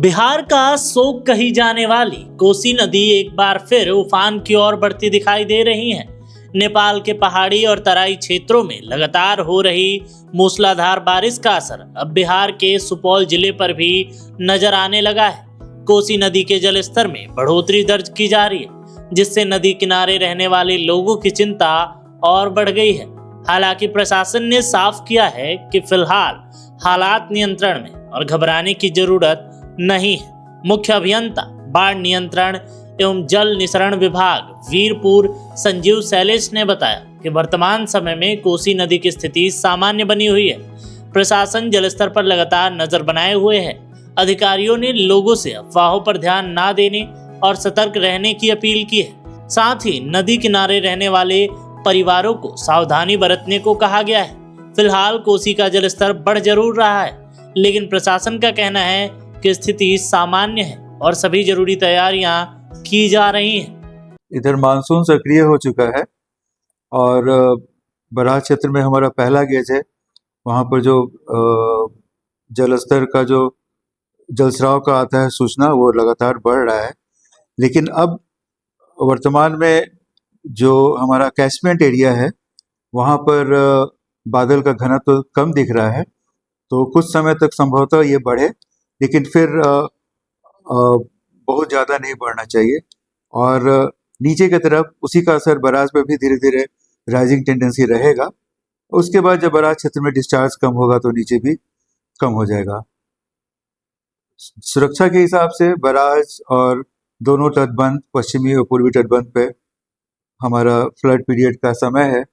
बिहार का शोक कही जाने वाली कोसी नदी एक बार फिर उफान की ओर बढ़ती दिखाई दे रही है। नेपाल के पहाड़ी और तराई क्षेत्रों में लगातार हो रही मूसलाधार बारिश का असर अब बिहार के सुपौल जिले पर भी नजर आने लगा है। कोसी नदी के जलस्तर में बढ़ोतरी दर्ज की जा रही है, जिससे नदी किनारे रहने वाले लोगों की चिंता और बढ़ गई है। हालांकि प्रशासन ने साफ किया है कि फिलहाल हालात नियंत्रण में और घबराने की जरूरत नहीं है। मुख्य अभियंता बाढ़ नियंत्रण एवं जल निसरण विभाग वीरपुर संजीव शैलेश ने बताया कि वर्तमान समय में कोसी नदी की स्थिति सामान्य बनी हुई है। प्रशासन जलस्तर पर लगातार नजर बनाए हुए है। अधिकारियों ने लोगों से अफवाहों पर ध्यान न देने और सतर्क रहने की अपील की है। साथ ही नदी किनारे रहने वाले परिवारों को सावधानी बरतने को कहा गया है। फिलहाल कोसी का जलस्तर बढ़ जरूर रहा है, लेकिन प्रशासन का कहना है कि स्थिति सामान्य है और सभी जरूरी तैयारियां की जा रही हैं। इधर मानसून सक्रिय हो चुका है और बराज क्षेत्र में हमारा पहला गेज है। वहाँ पर जो जलस्तर का जो जलस्राव का आता है सूचना, वो लगातार बढ़ रहा है। लेकिन अब वर्तमान में जो हमारा कैचमेंट एरिया है, वहाँ पर बादल का घनत्व तो कम दिख रहा है, तो कुछ समय तक संभवतः ये बढ़े, लेकिन फिर बहुत ज़्यादा नहीं बढ़ना चाहिए। और नीचे की तरफ उसी का असर बराज पे भी धीरे धीरे राइजिंग टेंडेंसी रहेगा। उसके बाद जब बराज क्षेत्र में डिस्चार्ज कम होगा तो नीचे भी कम हो जाएगा। सुरक्षा के हिसाब से बराज और दोनों तटबंध, पश्चिमी और पूर्वी तटबंध पे हमारा फ्लड पीरियड का समय है,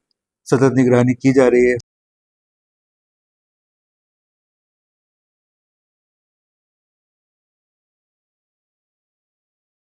सतत निगरानी की जा रही है।